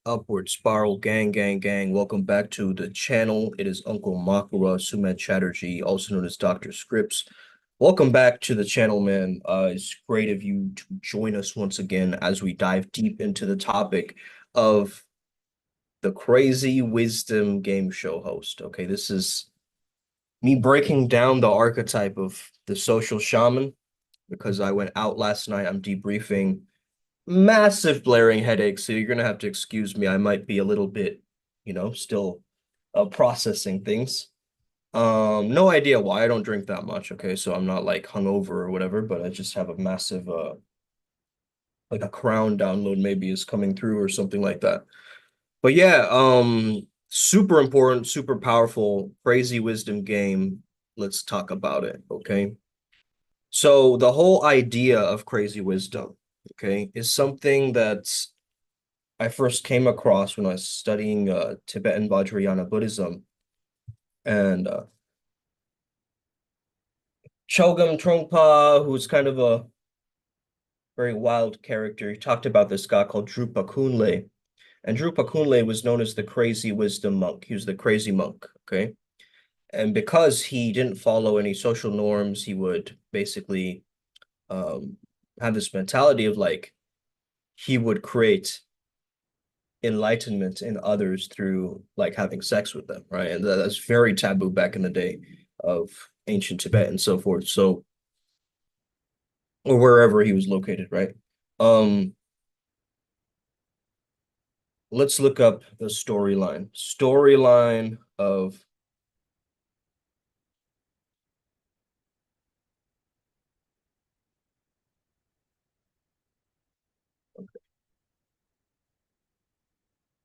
Upward Spiral gang. Welcome back to the channel. It is Uncle Makara, Sumet Chatterjee, also known as Dr. Scripps. Welcome back to the channel, man. It's great of you to join us once again as we dive deep into the topic of the crazy wisdom game show host. Okay, this is me breaking down the archetype of the social shaman because I went out last night. I'm debriefing massive blaring headaches, so you're gonna have to excuse me. I might be a little bit, still processing things. No idea why I don't drink that much, okay? So I'm not like hungover or whatever, but I just have a massive like a crown download maybe is coming through or something like that. But yeah, super important, super powerful, crazy wisdom game. Let's talk about it, okay? So the whole idea of crazy wisdom, okay, is something that I first came across when I was studying Tibetan Vajrayana Buddhism. And Chogyam Trungpa, who's kind of a very wild character, he talked about this guy called Drupa Kunle. And Drupa Kunle was known as the crazy wisdom monk. He was the crazy monk, okay? And because he didn't follow any social norms, he would basically um, have this mentality of like, he would create enlightenment in others through like having sex with them, right? And that's very taboo back in the day of ancient Tibet and so forth. So, or wherever he was located, right? Um, let's look up the storyline. Storyline of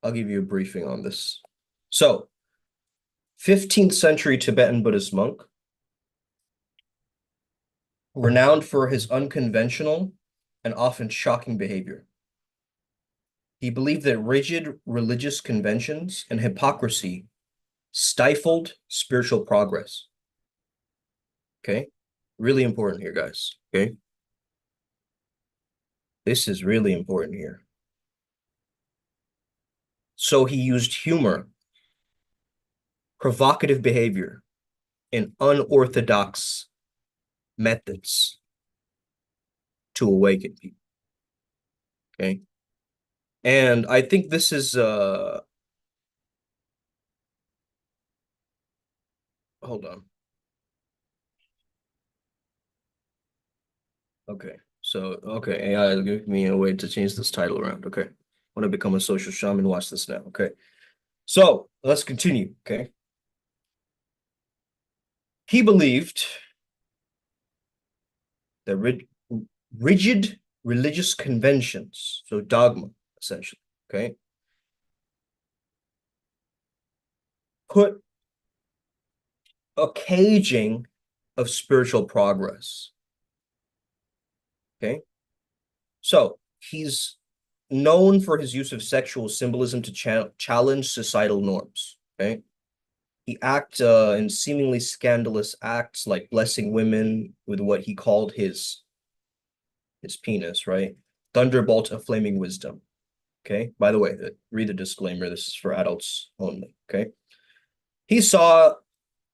I'll give you a briefing on this. So, 15th century Tibetan Buddhist monk, renowned for his unconventional and often shocking behavior. He believed that rigid religious conventions and hypocrisy stifled spiritual progress. Okay. Really important here, guys. Okay. This is really important here. So he used humor, provocative behavior, and unorthodox methods to awaken people. Okay. And I think this is hold on. Okay. So okay, AI is giving me a way to change this title around. Okay. Want to become a social shaman? Watch this now. Okay. So let's continue. Okay. He believed that rigid religious conventions, so dogma, essentially, okay, put a caging of spiritual progress. Okay. So he's known for his use of sexual symbolism to challenge societal norms. Okay. He acts in seemingly scandalous acts like blessing women with what he called his penis, right? Thunderbolt of flaming wisdom. Okay. By the way, read the disclaimer. This is for adults only. Okay. He saw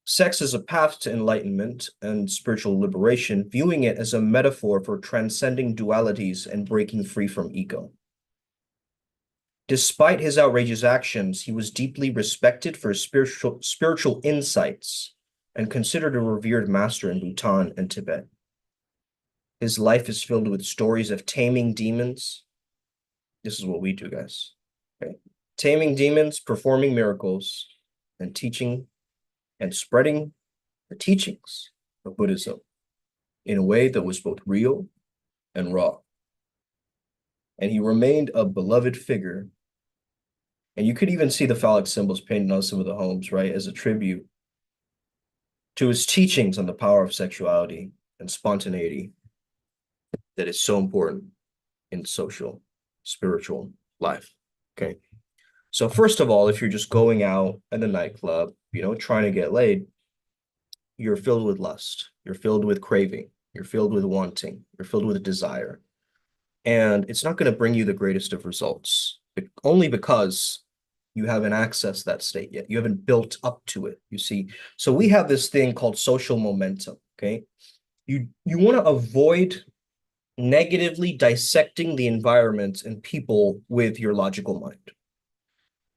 sex as a path to enlightenment and spiritual liberation, viewing it as a metaphor for transcending dualities and breaking free from ego. Despite his outrageous actions, he was deeply respected for his spiritual insights and considered a revered master in Bhutan and Tibet. His life is filled with stories of taming demons. This is what we do, guys. Okay. Taming demons, performing miracles, and teaching and spreading the teachings of Buddhism in a way that was both real and raw. And he remained a beloved figure. And you could even see the phallic symbols painted on some of the homes, right, as a tribute to his teachings on the power of sexuality and spontaneity that is so important in social, spiritual life. Okay. So, first of all, if you're just going out at the nightclub, trying to get laid, you're filled with lust, you're filled with craving, you're filled with wanting, you're filled with desire. And it's not going to bring you the greatest of results. only because you haven't accessed that state yet. You haven't built up to it, you see. So we have this thing called social momentum, okay? You want to avoid negatively dissecting the environment and people with your logical mind.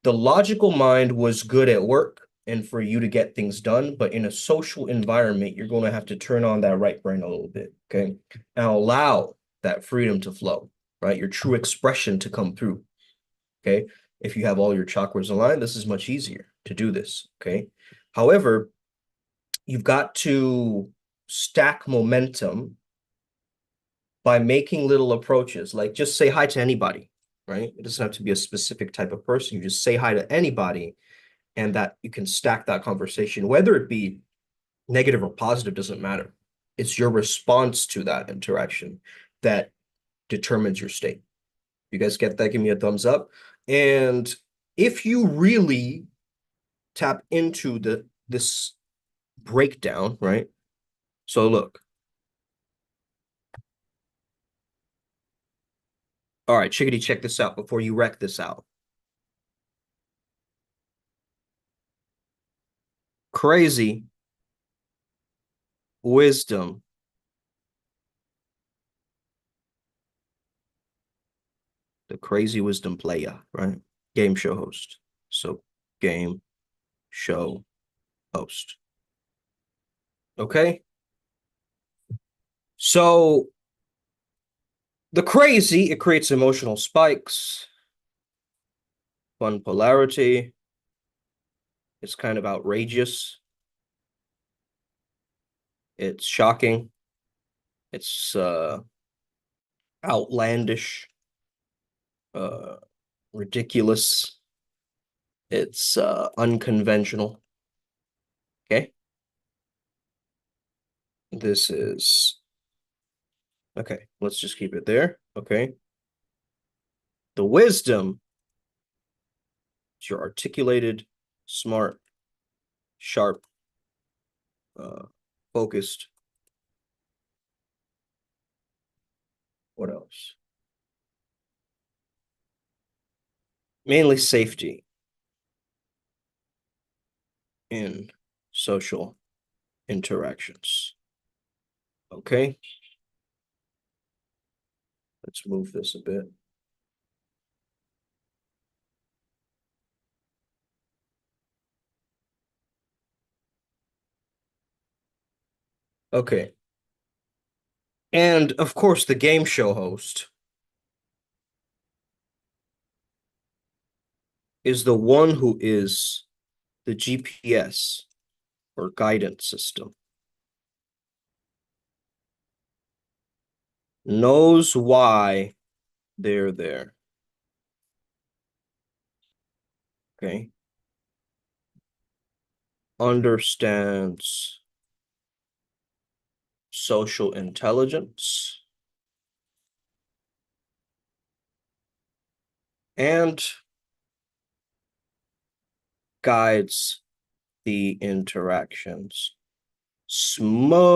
The logical mind was good at work and for you to get things done, but in a social environment, you're going to have to turn on that right brain a little bit, okay? And allow that freedom to flow, right? Your true expression to come through, okay? If you have all your chakras aligned, this is much easier to do this, okay? However, you've got to stack momentum by making little approaches, like just say hi to anybody, right? It doesn't have to be a specific type of person. You just say hi to anybody, and that you can stack that conversation, whether it be negative or positive, doesn't matter. It's your response to that interaction that determines your state. You guys get that? Give me a thumbs up. And if you really tap into this breakdown, right? So look. All right, Chickadee, check this out before you wreck this out. Crazy wisdom. The crazy wisdom player, right? Game show host. So game show host. Okay. So the crazy, it creates emotional spikes, fun polarity. It's kind of outrageous. It's shocking. It's outlandish, uh, ridiculous. It's unconventional. Okay. This is okay. Let's just keep it there. Okay. The wisdom is your articulated, smart, sharp, focused. What else? Mainly safety in social interactions. Okay. Let's move this a bit. Okay. And of course, the game show host is the one who is the GPS or guidance system, knows why they're there. Okay. Understands social intelligence and guides the interactions smoothly.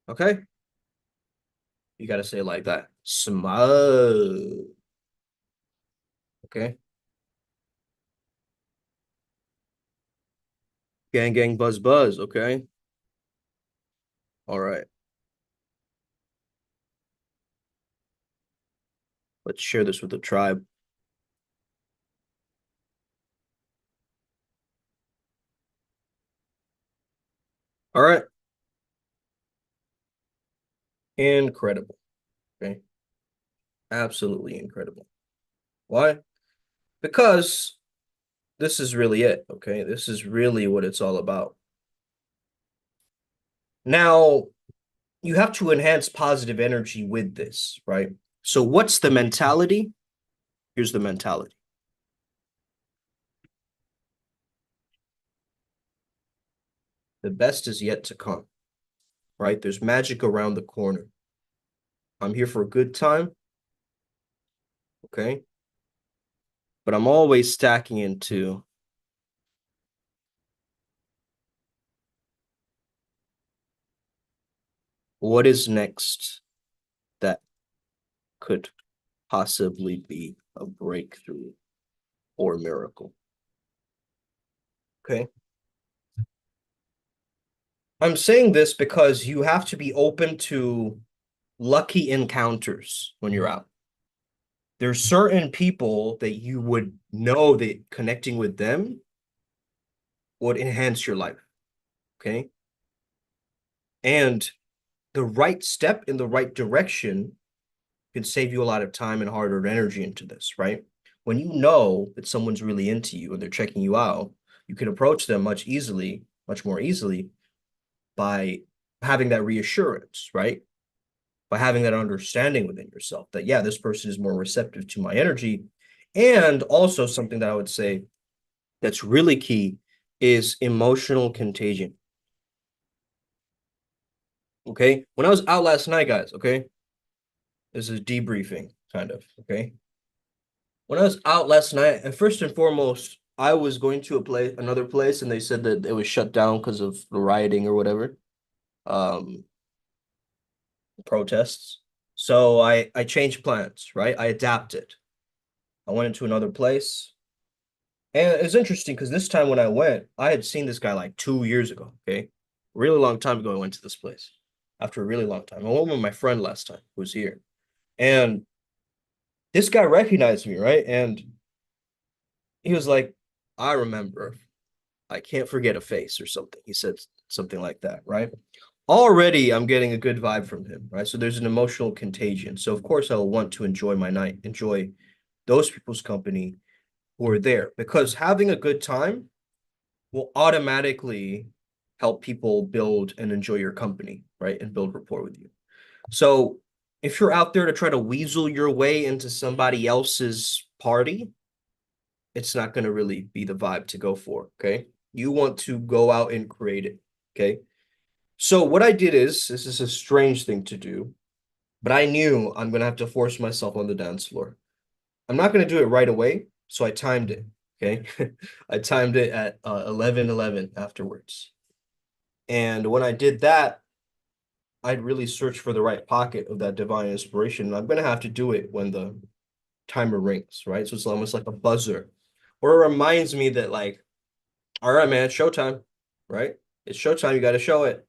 Okay? You got to say it like that. Smooth. Okay? Gang, gang, buzz, buzz. Okay? All right. Let's share this with the tribe. All right. Incredible. Okay? Absolutely incredible. Why? Because this is really it. Okay? This is really what it's all about. Now, you have to enhance positive energy with this, right? So, what's the mentality? Here's the mentality. The best is yet to come, right? There's magic around the corner. I'm here for a good time, okay? But I'm always stacking into What is next that could possibly be a breakthrough or miracle? Okay. I'm saying this because you have to be open to lucky encounters when you're out. There's certain people that you would know that connecting with them would enhance your life. Okay. And the right step in the right direction can save you a lot of time and hard-earned energy into this, right? When you know that someone's really into you and they're checking you out, you can approach them much more easily by having that reassurance, right? By having that understanding within yourself that, yeah, this person is more receptive to my energy. And also something that I would say that's really key is emotional contagion. Okay. When I was out last night, guys, okay, this is debriefing kind of, okay. When I was out last night, and first and foremost, I was going to another place, and they said that it was shut down because of the rioting or whatever, um, protests. So I changed plans, right? I adapted. I went into another place. And it's interesting because this time when I went, I had seen this guy like 2 years ago. Okay. Really long time ago, I went to this place after a really long time. I went with my friend last time who was here. And this guy recognized me, right? And he was like, I remember. I can't forget a face or something. He said something like that, right? Already I'm getting a good vibe from him, right? So there's an emotional contagion. So of course I will want to enjoy my night, enjoy those people's company who are there because having a good time will automatically help people build and enjoy your company, right? And build rapport with you. So if you're out there to try to weasel your way into somebody else's party, it's not going to really be the vibe to go for, okay? You want to go out and create it, okay? So what I did is, this is a strange thing to do, but I knew I'm going to have to force myself on the dance floor. I'm not going to do it right away, so I timed it, okay? I timed it at 11:11 afterwards. And when I did that, I'd really search for the right pocket of that divine inspiration. And I'm going to have to do it when the timer rings, right? So it's almost like a buzzer. Or it reminds me that, like, all right, man, it's showtime, right? It's showtime. You got to show it.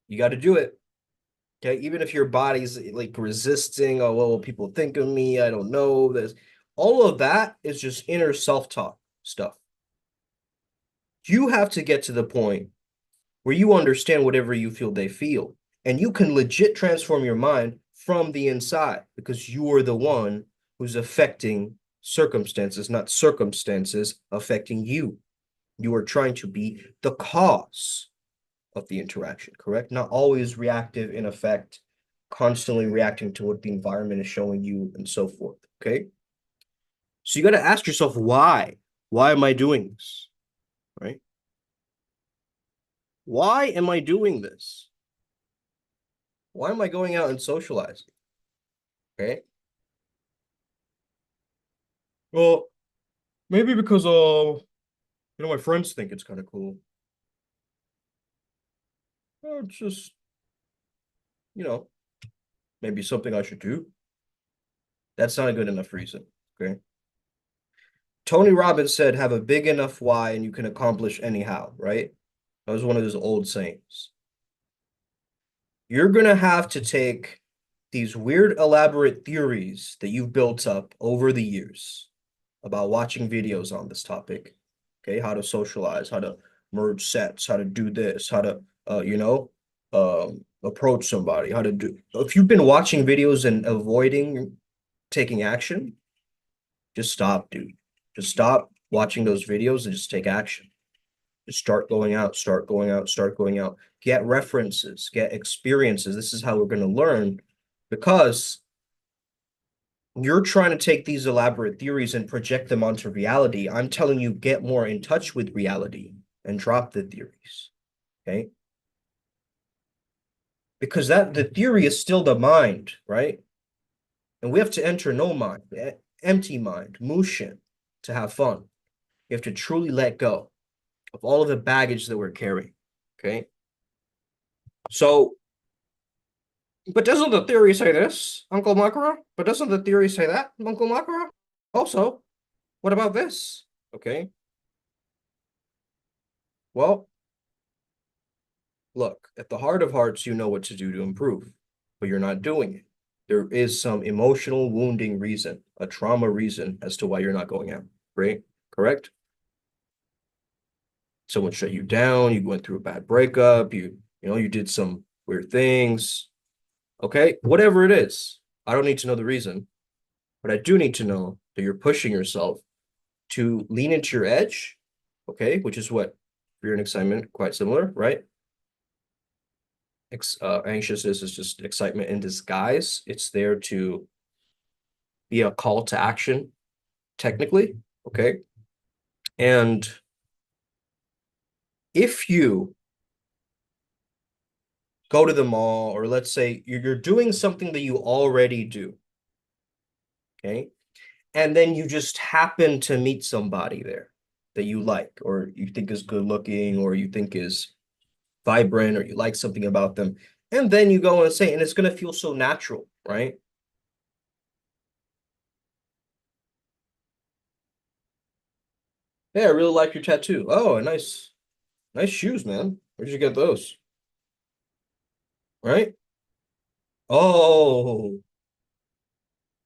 You got to do it. Okay. Even if your body's like resisting, oh, what will people think of me? I don't know. This, all of that is just inner self-talk stuff. You have to get to the point where you understand whatever you feel they feel. And you can legit transform your mind from the inside because you are the one who's affecting circumstances, not circumstances affecting you. You are trying to be the cause of the interaction, correct? Not always reactive in effect, constantly reacting to what the environment is showing you and so forth, okay? So you got to ask yourself, why? Why am I doing this, right? Why am I doing this? Why am I going out and socializing, okay? Well, maybe because my friends think it's kind of cool. It's just, you know, maybe something I should do. That's not a good enough reason, okay? Tony Robbins said, have a big enough why and you can accomplish anyhow, right? That was one of his old sayings. You're going to have to take these weird, elaborate theories that you've built up over the years about watching videos on this topic, okay? How to socialize, how to merge sets, how to do this, how to, approach somebody, how to do. If you've been watching videos and avoiding taking action, just stop, dude. Just stop watching those videos and just take action. Just start going out, start going out, start going out. Get references, get experiences. This is how we're going to learn because you're trying to take these elaborate theories and project them onto reality. I'm telling you, get more in touch with reality and drop the theories. Okay. Because the theory is still the mind, right? And we have to enter no mind, empty mind, mushin, to have fun. You have to truly let go of all of the baggage that we're carrying. Okay. So But doesn't the theory say this, Uncle Makara? But doesn't the theory say that, Uncle Makara? Also, what about this? Okay. Well, look, at the heart of hearts, you know what to do to improve, but you're not doing it. There is some emotional wounding reason, a trauma reason as to why you're not going out, right? Correct? Someone shut you down, you went through a bad breakup, you did some weird things. Okay, whatever it is. I don't need to know the reason, but I do need to know that you're pushing yourself to lean into your edge, okay, which is what fear and excitement, quite similar, right? Anxiousness is just excitement in disguise. It's there to be a call to action, technically, okay? And if you go to the mall, or let's say you're doing something that you already do, okay? And then you just happen to meet somebody there that you like, or you think is good looking, or you think is vibrant, or you like something about them. And then you go and say, and it's going to feel so natural, right? Hey, I really like your tattoo. Oh, nice shoes, man. Where'd you get those? Right? Oh,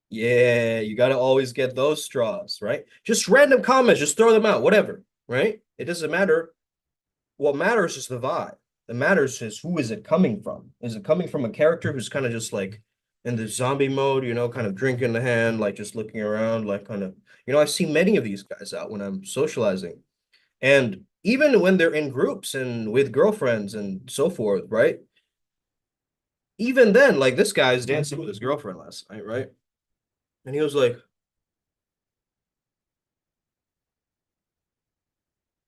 yeah, you got to always get those straws, right? Just random comments, just throw them out, whatever, right? It doesn't matter. What matters is the vibe. It matters is who is it coming from? Is it coming from a character who's kind of just like in the zombie mode, kind of drink in the hand, like just looking around, like kind of, I see many of these guys out when I'm socializing. And even when they're in groups and with girlfriends and so forth, right? Even then, like this guy's dancing with his girlfriend last night, right? And he was like,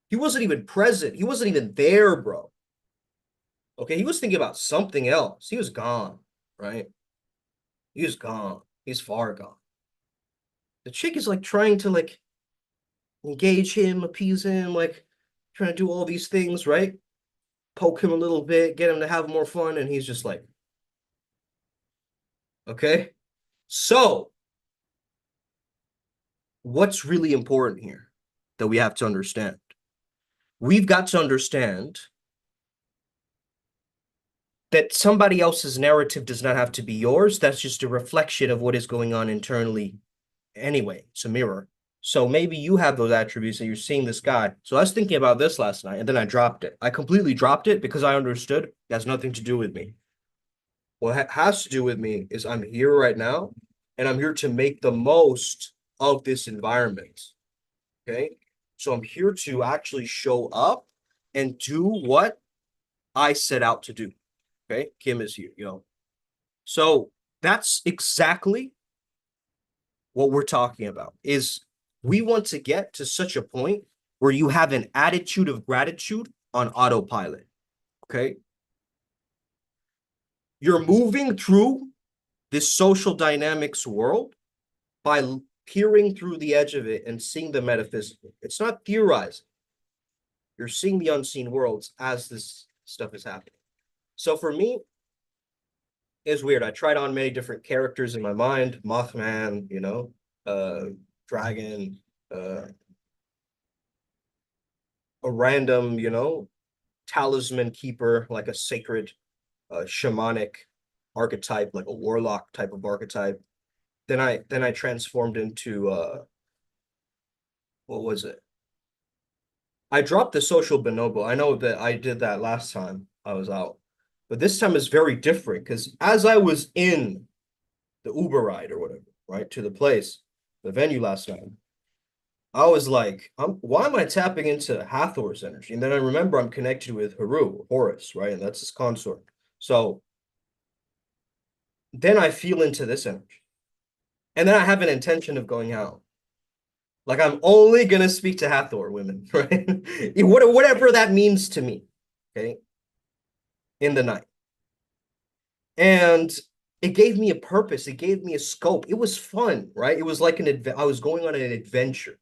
he wasn't even present. He wasn't even there, bro. Okay, he was thinking about something else. He was gone, right? He was gone. He's far gone. The chick is like trying to like engage him, appease him, like trying to do all these things, right? Poke him a little bit, get him to have more fun, and he's just like, okay. So, what's really important here that we have to understand? We've got to understand that somebody else's narrative does not have to be yours. That's just a reflection of what is going on internally anyway. It's a mirror. So maybe you have those attributes and you're seeing this guy. So I was thinking about this last night and then I dropped it. I completely dropped it because I understood it has nothing to do with me. What has to do with me is I'm here right now and I'm here to make the most of this environment. Okay. So I'm here to actually show up and do what I set out to do. Okay. Kim is here. So that's exactly what we're talking about is we want to get to such a point where you have an attitude of gratitude on autopilot. Okay. You're moving through this social dynamics world by peering through the edge of it and seeing the metaphysical. It's not theorizing. You're seeing the unseen worlds as this stuff is happening. So for me, it's weird. I tried on many different characters in my mind, Mothman, dragon, a random, talisman keeper, like a sacred shamanic archetype, like a warlock type of archetype. Then I transformed into what was it? I dropped the social bonobo. I know that I did that last time I was out, but this time is very different because as I was in the Uber ride or whatever, right, to the place, the venue last night, I was like, why am I tapping into Hathor's energy? And then I remember I'm connected with Horus, right? And that's his consort. So then I feel into this energy. And then I have an intention of going out. Like I'm only gonna speak to Hathor women, right? Whatever that means to me, okay, in the night. And it gave me a purpose, it gave me a scope. It was fun, right? It was like I was going on an adventure.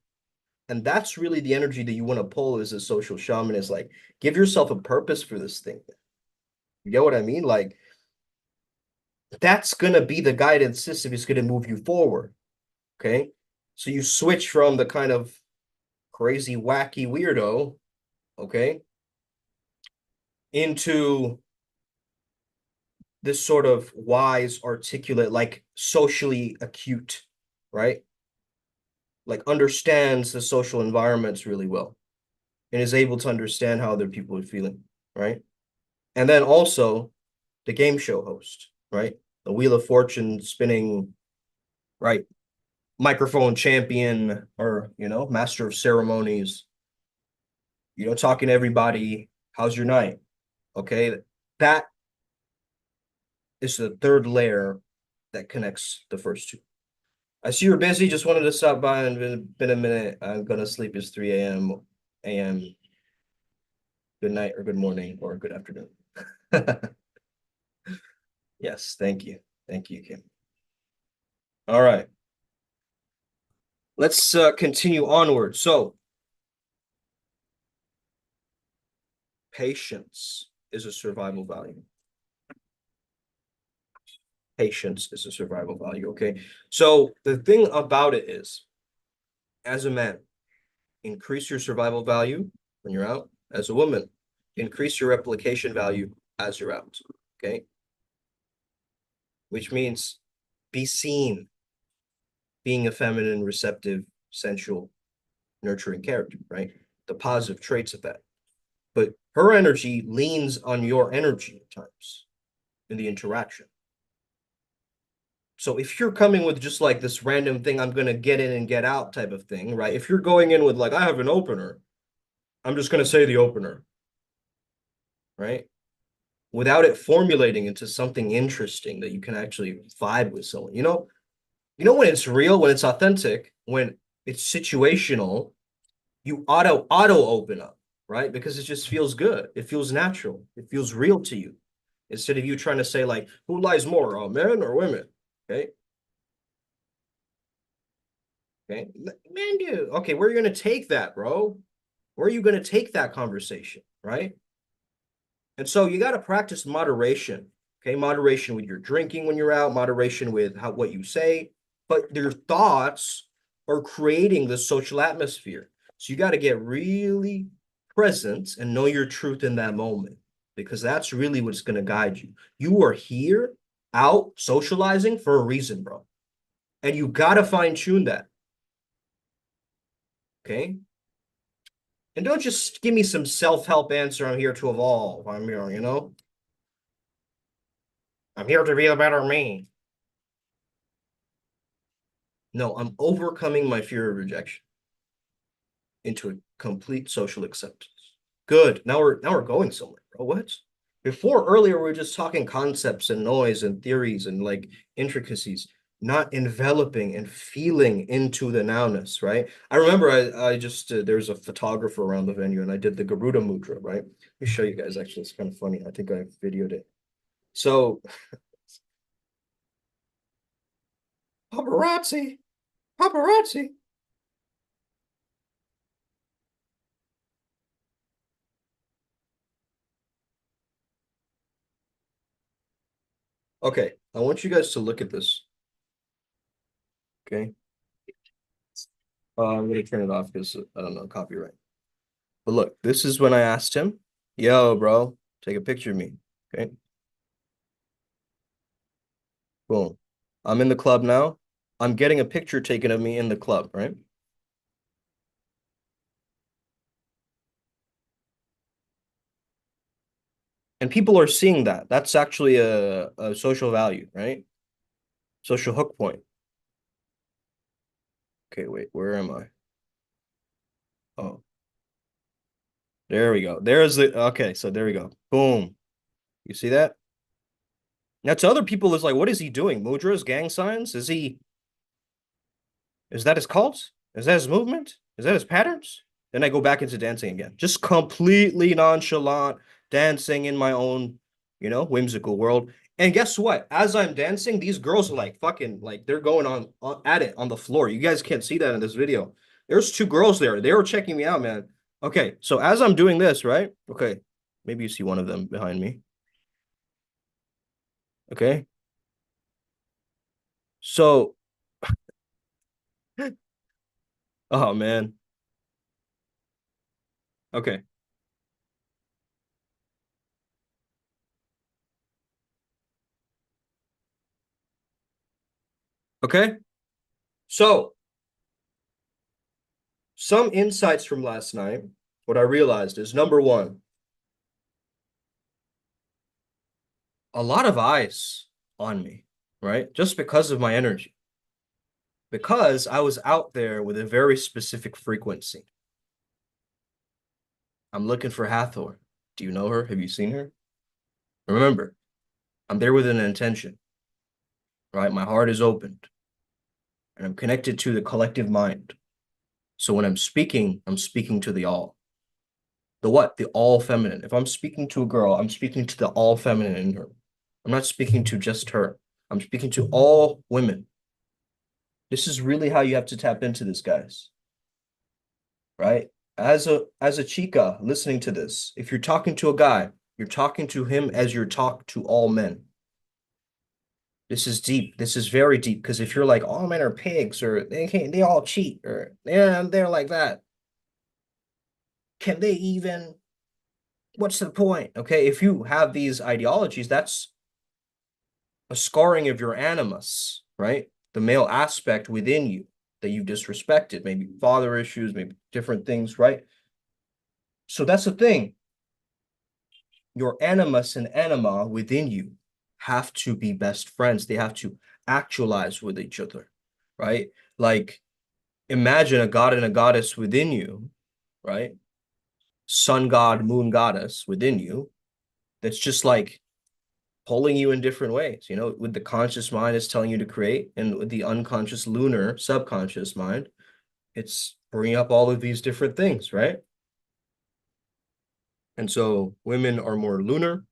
And that's really the energy that you want to pull as a social shaman is like, give yourself a purpose for this thing. You get what I mean? Like, that's going to be the guidance system. It's going to move you forward. Okay. So you switch from the kind of crazy, wacky weirdo, okay, into this sort of wise, articulate, like socially acute, right? Like understands the social environments really well and is able to understand how other people are feeling, right? And then also the game show host, right? The Wheel of Fortune spinning, right? Microphone champion or, master of ceremonies, talking to everybody. How's your night? Okay. That is the third layer that connects the first two. I see you're busy. Just wanted to stop by and been a minute. I'm gonna sleep. It's 3 a.m. a.m. Good night or good morning or good afternoon. Yes, thank you. Thank you, Kim. All right. Let's continue onward. So, patience is a survival value. Patience is a survival value. Okay. So, the thing about it is, as a man, increase your survival value when you're out. As a woman, increase your replication value as you're out. Okay. Which means be seen, being a feminine, receptive, sensual, nurturing character, right? The positive traits of that. But her energy leans on your energy at times in the interaction. So if you're coming with just like this random thing, I'm going to get in and get out type of thing, right? If you're going in with like, I have an opener, I'm just going to say the opener, right? Without it formulating into something interesting that you can actually vibe with someone. When it's real, when it's authentic, when it's situational, you auto open up, right? Because it just feels good. It feels natural. It feels real to you. Instead of you trying to say like, who lies more, men or women? Okay. Okay. Man, dude. Okay, where are you gonna take that, bro? Where are you gonna take that conversation? Right. And so you got to practice moderation. Okay, moderation with your drinking when you're out, moderation with what you say, but your thoughts are creating the social atmosphere. So you got to get really present and know your truth in that moment because that's really what's going to guide you. You are here out socializing for a reason, bro. And you got to fine tune that. Okay. And don't just give me some self-help answer. I'm here to evolve. I'm here, I'm here to be a better me. No, I'm overcoming my fear of rejection into a complete social acceptance. Good. Now we're going somewhere, bro. What? Before earlier we were just talking concepts and noise and theories and like intricacies, not enveloping and feeling into the nowness, right? I remember I just there's a photographer around the venue and I did the Garuda Mudra, right? Let me show you guys actually. It's kind of funny. I think I videoed it. So paparazzi, paparazzi. Okay, I want you guys to look at this. Okay. I'm gonna turn it off because I don't know, copyright. But look, this is when I asked him, yo, bro, take a picture of me. Okay. Boom. I'm in the club now. I'm getting a picture taken of me in the club, right? And people are seeing that. That's actually a social value, right? Social hook point. Okay, wait, where am I? Oh, there we go. There's the okay, so there we go. Boom. You see that? Now to other people, it's like, what is he doing? Mudras, gang signs? Is that his cult? Is that his movement? Is that his patterns? Then I go back into dancing again. Just completely nonchalant, dancing in my own, whimsical world. And guess what? As I'm dancing, these girls are like fucking like they're going on at it on the floor. You guys can't see that in this video. There's two girls there. They were checking me out, man. Okay, so as I'm doing this, right? Okay, maybe you see one of them behind me. Okay. So, oh man. Okay. Okay. So, some insights from last night. What I realized is number one, a lot of eyes on me, right? Just because of my energy. Because I was out there with a very specific frequency. I'm looking for Hathor. Do you know her? Have you seen her? Remember, I'm there with an intention, right? My heart is opened and I'm connected to the collective mind. So when I'm speaking to the all. The what? The all feminine. If I'm speaking to a girl, I'm speaking to the all feminine in her. I'm not speaking to just her. I'm speaking to all women. This is really how you have to tap into this, guys, right? As a chica listening to this, if you're talking to a guy, you're talking to him as you're talk to all men. This is deep. This is very deep because if you're like all men are pigs or they all cheat or yeah, they're like that. Can they even what's the point? Okay, if you have these ideologies, that's a scarring of your animus, right? The male aspect within you that you disrespected, maybe father issues, maybe different things, right? So that's the thing. Your animus and anima within you have to be best friends. They have to actualize with each other, right? Like imagine a god and a goddess within you, right? Sun god, moon goddess within you. That's just like pulling you in different ways. You know, with the conscious mind, it's telling you to create, and with the unconscious lunar subconscious mind, it's bringing up all of these different things, right? And so women are more lunar,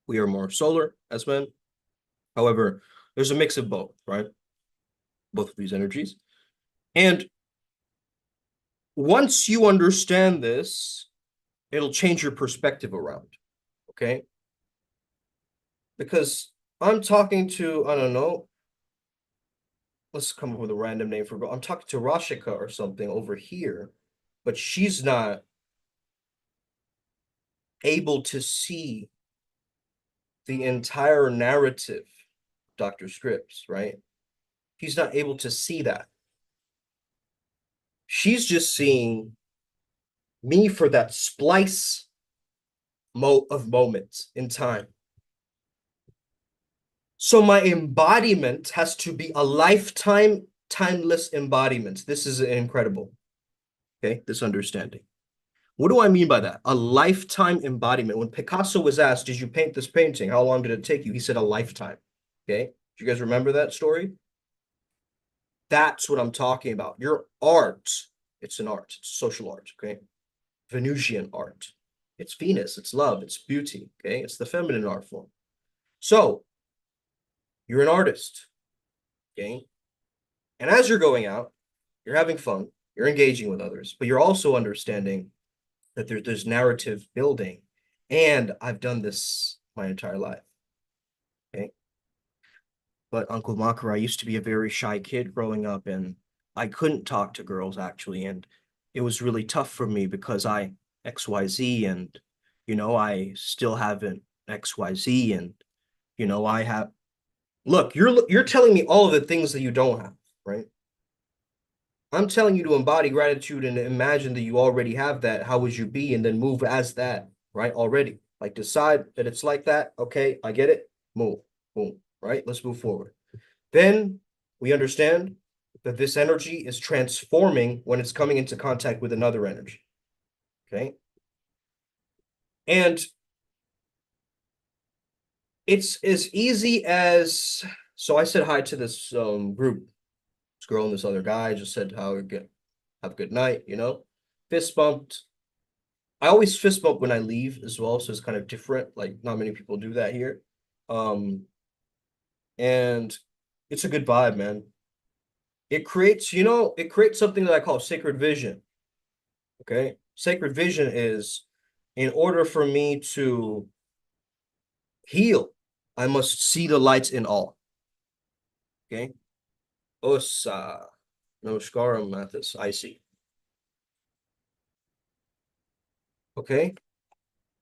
we are more solar as men. However, there's a mix of both, right? Both of these energies. And once you understand this, it'll change your perspective around, okay? Because I'm talking to, I don't know, let's come up with a random name for, I'm talking to Rashika or something over here, but she's not able to see the entire narrative, Dr. Scripps, right? He's not able to see that. She's just seeing me for that splice of moments in time. So my embodiment has to be a lifetime, timeless embodiment. This is incredible. Okay, this understanding. What do I mean by that? A lifetime embodiment. When Picasso was asked, did you paint this painting? How long did it take you? He said a lifetime. Okay, do you guys remember that story? That's what I'm talking about. Your art, it's an art, it's social art, okay? Venusian art. It's Venus, it's love, it's beauty, okay? It's the feminine art form. So you're an artist, okay? And as you're going out, you're having fun, you're engaging with others, but you're also understanding that there's narrative building. And I've done this my entire life, okay? But Uncle Makara, I used to be a very shy kid growing up, and I couldn't talk to girls actually, and it was really tough for me because I XYZ, and I still have an XYZ, and I have. Look, you're telling me all of the things that you don't have, right? I'm telling you to embody gratitude and imagine that you already have that. How would you be, and then move as that, right? Already, like decide that it's like that. Okay, I get it. Move, boom, right? Let's move forward. Then we understand that this energy is transforming when it's coming into contact with another energy. Okay. And it's as easy as so I said hi to this group, this girl and this other guy. I just said how good, have a good night, fist bumped. I always fist bump when I leave as well, so it's kind of different. Like not many people do that here. Um, and it's a good vibe, man. It creates something that I call sacred vision. Okay. Sacred vision is in order for me to heal, I must see the lights in all. Okay. Osa. Namaskaram, Mathis. I see. Okay.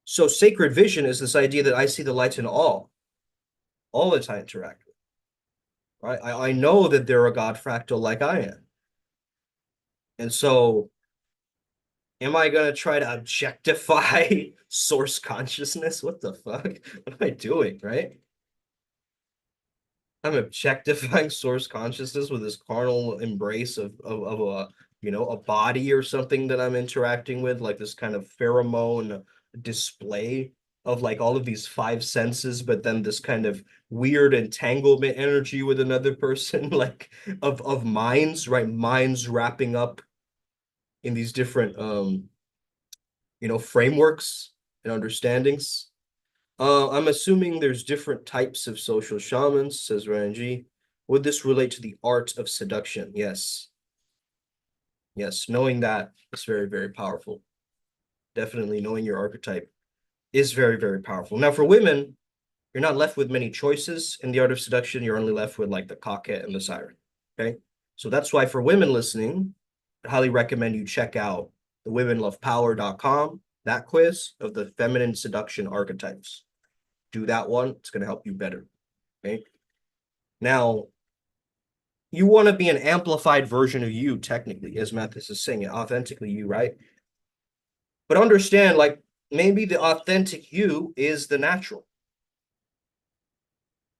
So sacred vision is this idea that I see the light in all that I interact with. Right. I know that they're a God fractal like I am. And so am I gonna try to objectify source consciousness? What the fuck? What am I doing? Right? I'm objectifying source consciousness with this carnal embrace of a a body or something that I'm interacting with, like this kind of pheromone display of like all of these five senses, but then this kind of weird entanglement energy with another person, like of minds, right? Minds wrapping up in these different frameworks and understandings. I'm assuming there's different types of social shamans, says Ranji. Would this relate to the art of seduction? Yes. Yes. Knowing that is very, very powerful. Definitely knowing your archetype is very, very powerful. Now, for women, you're not left with many choices in the art of seduction. You're only left with like the coquette and the siren. Okay. So that's why for women listening, I highly recommend you check out the womenlovepower.com, that quiz of the feminine seduction archetypes. Do that one. It's going to help you better. Okay. Now, you want to be an amplified version of you, technically, as Mathis is saying it, authentically you, right? But understand, like, maybe the authentic you is the natural,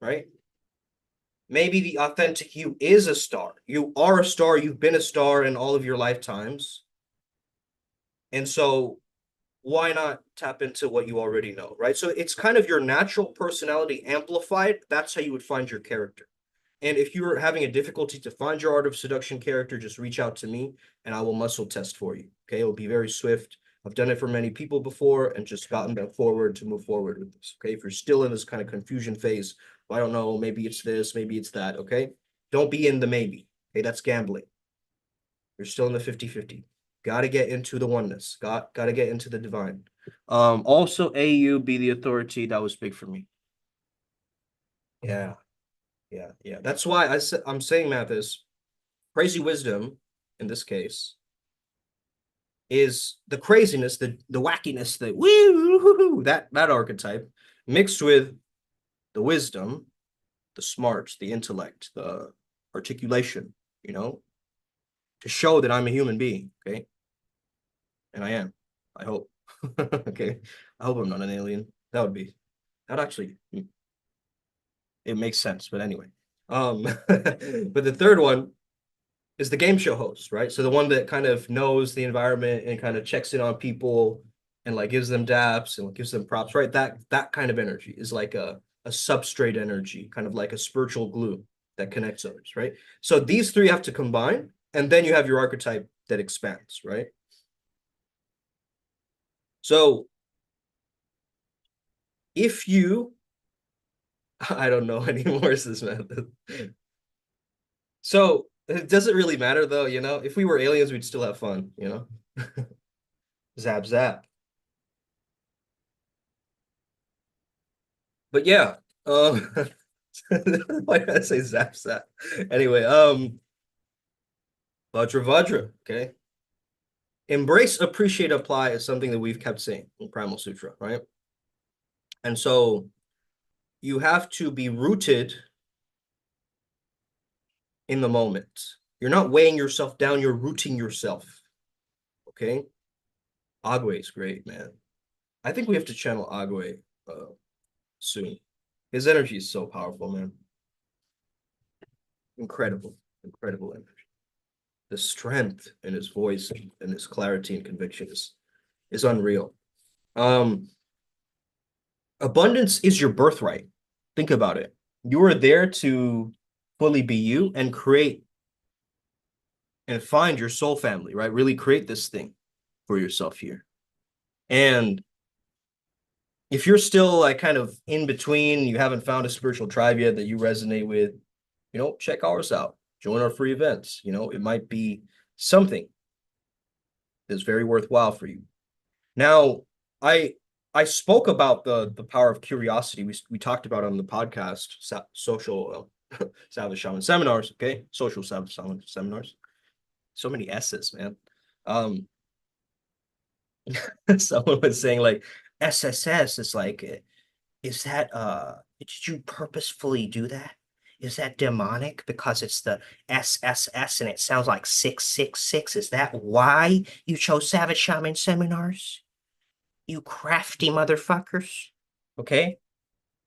right? Maybe the authentic you is a star. You are a star. You've been a star in all of your lifetimes. And so, why not tap into what you already know, right? So, it's kind of your natural personality amplified. That's how you would find your character. And if you're having a difficulty to find your art of seduction character, just reach out to me and I will muscle test for you. Okay. It will be very swift. I've done it for many people before and just gotten them forward to move forward with this. Okay. If you're still in this kind of confusion phase, well, I don't know, maybe it's this, maybe it's that. Okay. Don't be in the maybe. Okay. That's gambling. You're still in the 50-50. Got to get into the oneness. Got to get into the divine. Also, AU be the authority. That was big for me. Yeah. Yeah, yeah. That's why I'm saying, Mathis, crazy wisdom in this case is the craziness, the wackiness, the woo that archetype mixed with the wisdom, the smarts, the intellect, the articulation, you know, to show that I'm a human being, okay? And I am. I hope. Okay. I hope I'm not an alien. That actually it makes sense, but anyway. But the third one is the game show host, right? So the one that kind of knows the environment and kind of checks in on people and like gives them daps and gives them props, right? That kind of energy is like a substrate energy, kind of like a spiritual glue that connects others, right? So these three have to combine, and then you have your archetype that expands, right? So if you, I don't know anymore, is this method. So it doesn't really matter though, you know. If we were aliens, we'd still have fun, you know. Zap zap. But yeah, um, why did I say zap zap? Anyway, Vajra Vajra, okay. Embrace, appreciate, apply is something that we've kept saying in Primal Sutra, right? And so you have to be rooted in the moment. You're not weighing yourself down, you're rooting yourself. Okay. Agwe is great, man. I think we have to channel Agwe soon. His energy is so powerful, man. Incredible, incredible energy. The strength in his voice and his clarity and conviction is unreal. Um, Abundance is your birthright. Think about it. You are there to fully be you and create and find your soul family, right? Really create this thing for yourself here. And if you're still like kind of in between, you haven't found a spiritual tribe yet that you resonate with, check ours out. Join our free events. It might be something that's very worthwhile for you. Now, I spoke about the power of curiosity. We talked about it on the podcast social Savage Shaman seminars, okay? Social Savage Shaman seminars. So many S's, man. Um, someone was saying like SSS is like, is that did you purposefully do that? Is that demonic because it's the SSS and it sounds like 666? Is that why you chose Savage Shaman seminars? You crafty motherfuckers. Okay?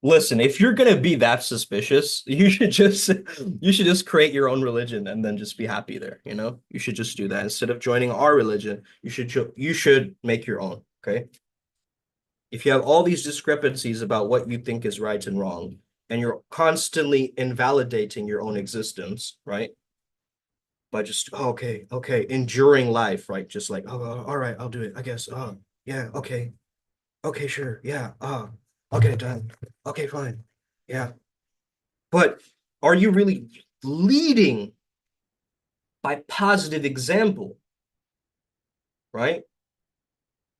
Listen, if you're gonna be that suspicious, you should just create your own religion and then just be happy there, you know? You should just do that. Instead of joining our religion, you should make your own, okay? If you have all these discrepancies about what you think is right and wrong, and you're constantly invalidating your own existence, right? By just, oh, okay, enduring life, right? Just like, oh, all right, I'll do it, I guess. Oh, yeah, okay, sure, yeah, I'll get it done. Okay, fine, yeah. But are you really leading by positive example, right?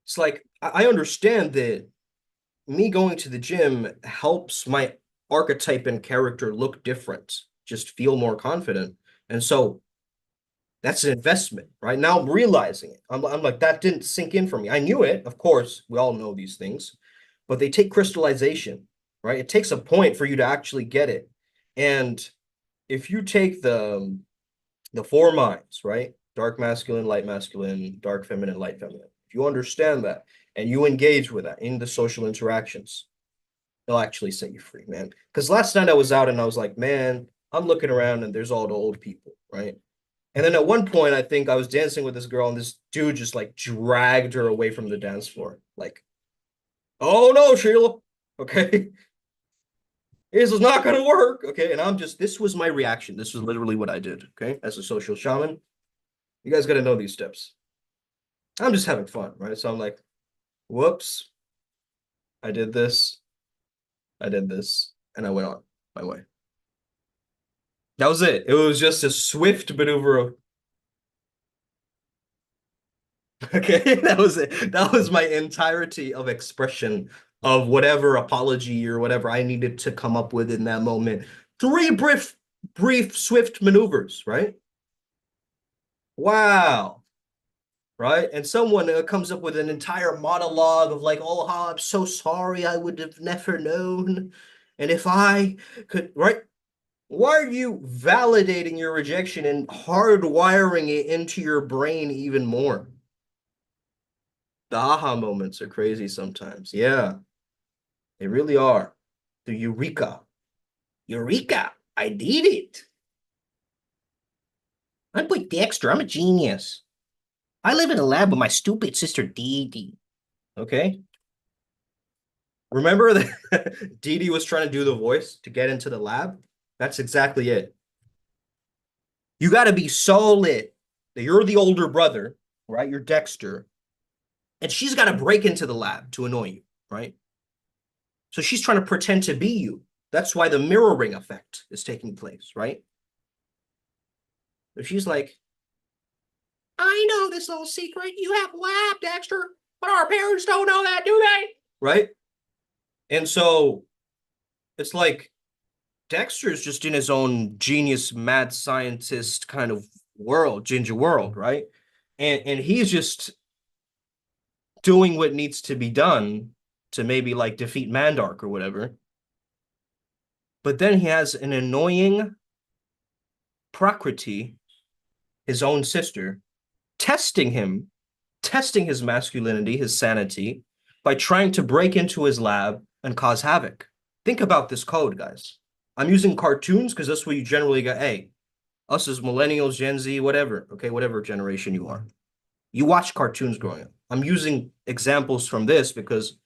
It's like, I understand that me going to the gym helps my archetype and character look different, just feel more confident. And so that's an investment, right? Now I'm realizing it. I'm like, that didn't sink in for me. I knew it, of course, we all know these things, but they take crystallization, right? It takes a point for you to actually get it. And if you take the four minds, right? Dark masculine, light masculine, dark feminine, light feminine. If you understand that and you engage with that in the social interactions, they'll actually set you free, man. Because last night I was out and I was like, man, I'm looking around and there's all the old people, right? And then at one point, I think I was dancing with this girl and this dude just like dragged her away from the dance floor. Like, oh no, Sheila. Okay. This is not going to work. Okay. And this was my reaction. This was literally what I did. Okay. As a social shaman, you guys got to know these steps. I'm just having fun, right? So I'm like, whoops, I did this, and I went on my way. That was it. It was just a swift maneuver of, okay, that was it. That was my entirety of expression of whatever apology or whatever I needed to come up with in that moment. Three swift maneuvers, right? Wow. Right? And someone comes up with an entire monologue of like, oh, I'm so sorry, I would have never known. And if I could, right? Why are you validating your rejection and hardwiring it into your brain even more? The aha moments are crazy sometimes. Yeah, they really are. The eureka. Eureka! I did it. I'm like Dexter. I'm a genius. I live in a lab with my stupid sister Dee Dee. Okay? Remember that Dee Dee was trying to do the voice to get into the lab? That's exactly it. You got to be so lit that you're the older brother, right? You're Dexter, and she's got to break into the lab to annoy you, right? So she's trying to pretend to be you. That's why the mirroring effect is taking place, right? So she's like, I know this little secret. You have a lab, Dexter, but our parents don't know that, do they? Right? And so it's like Dexter's just in his own genius, mad scientist kind of world, ginger world, right? And he's just doing what needs to be done to maybe like defeat Mandark or whatever. But then he has an annoying Prakriti, his own sister, testing him, testing his masculinity, his sanity, by trying to break into his lab and cause havoc. Think about this code, guys. I'm using cartoons because that's what you generally get. Hey, us as millennials, Gen Z, whatever, okay, whatever generation you are. You watch cartoons growing up. I'm using examples from this because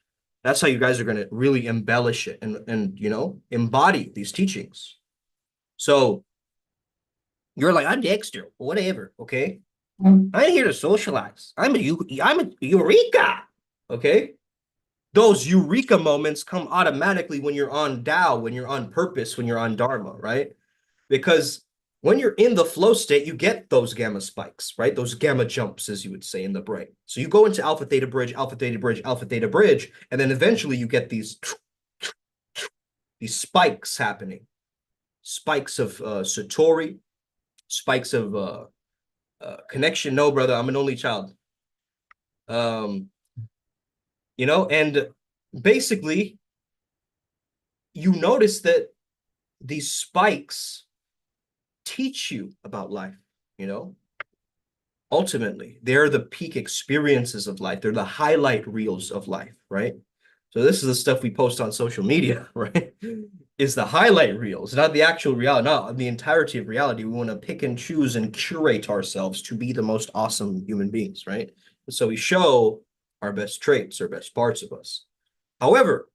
that's how you guys are going to really embellish it and you know, embody these teachings. So you're like, I'm Dexter, whatever, okay? I'm here to socialize. I'm a eureka, okay? Those eureka moments come automatically when you're on Tao, when you're on purpose, when you're on Dharma, right? Because when you're in the flow state, you get those gamma spikes, right? Those gamma jumps, as you would say in the brain. So you go into alpha theta bridge, alpha theta bridge, alpha theta bridge, and then eventually you get these spikes happening. spikes of Satori, spikes of connection. No, brother, I'm an only child. Um, and basically you notice that these spikes teach you about life, you know? Ultimately, they're the peak experiences of life. They're the highlight reels of life, right? So this is the stuff we post on social media, right? Is the highlight reels, not the actual reality, not the entirety of reality. We want to pick and choose and curate ourselves to be the most awesome human beings, right? So we show our best traits, our best parts of us. However,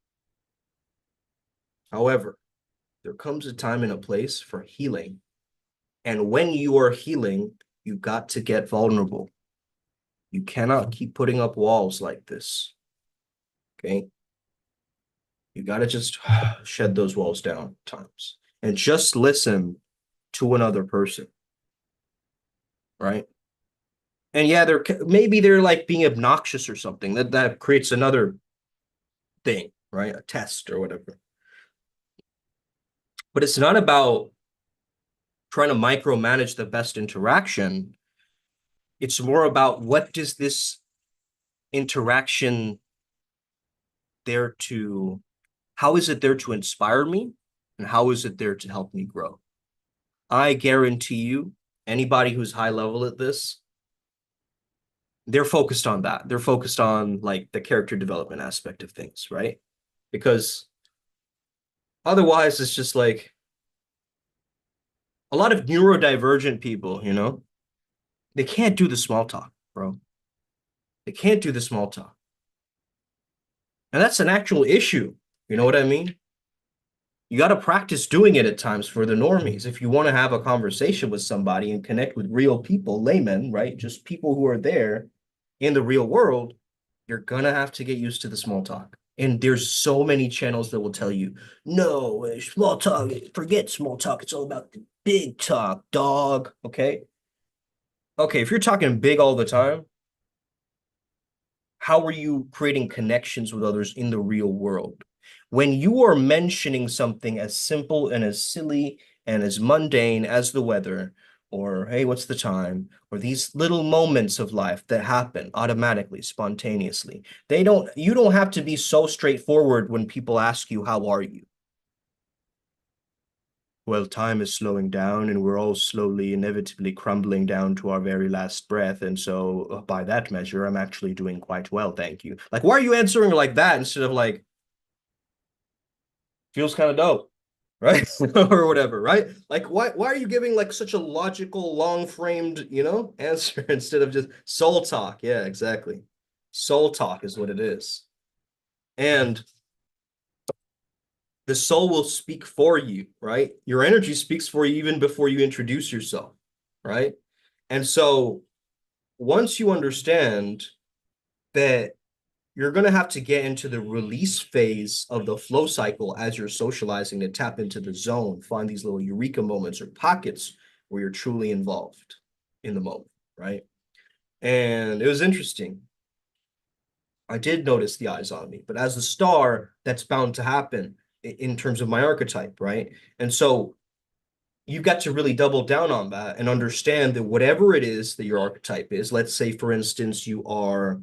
however, there comes a time and a place for healing. And when you are healing, you got to get vulnerable. You cannot keep putting up walls like this. Okay. You got to just shed those walls down times and just listen to another person. Right. And yeah, maybe they're like being obnoxious or something. That creates another thing, right? A test or whatever. But it's not about trying to micromanage the best interaction. It's more about what does this interaction there to, how is it there to inspire me? And how is it there to help me grow? I guarantee you, anybody who's high level at this, they're focused on that. They're focused on like the character development aspect of things, right? Because otherwise, it's just like a lot of neurodivergent people, they can't do the small talk, bro. They can't do the small talk. And that's an actual issue. You know what I mean? You got to practice doing it at times for the normies. If you want to have a conversation with somebody and connect with real people, laymen, right? Just people who are there in the real world, you're gonna have to get used to the small talk. And there's so many channels that will tell you, no, small talk, forget small talk. It's all about the big talk, dog. Okay. Okay, if you're talking big all the time, how are you creating connections with others in the real world? When you are mentioning something as simple and as silly and as mundane as the weather, or hey, what's the time, or these little moments of life that happen automatically, spontaneously, you don't have to be so straightforward when people ask you, how are you? Well, time is slowing down and we're all slowly, inevitably crumbling down to our very last breath. And so, by that measure, I'm actually doing quite well, thank you. Like, why are you answering like that instead of like, feels kind of dope, right? Or whatever, right? Like, why are you giving like such a logical, long-framed, answer instead of just soul talk? Yeah, exactly. Soul talk is what it is. And the soul will speak for you, right? Your energy speaks for you even before you introduce yourself, right? And so once you understand that you're going to have to get into the release phase of the flow cycle as you're socializing to tap into the zone, find these little eureka moments or pockets where you're truly involved in the moment, right? And it was interesting. I did notice the eyes on me, but as a star, that's bound to happen in terms of my archetype, right? And so you've got to really double down on that and understand that whatever it is that your archetype is, let's say, for instance, you are,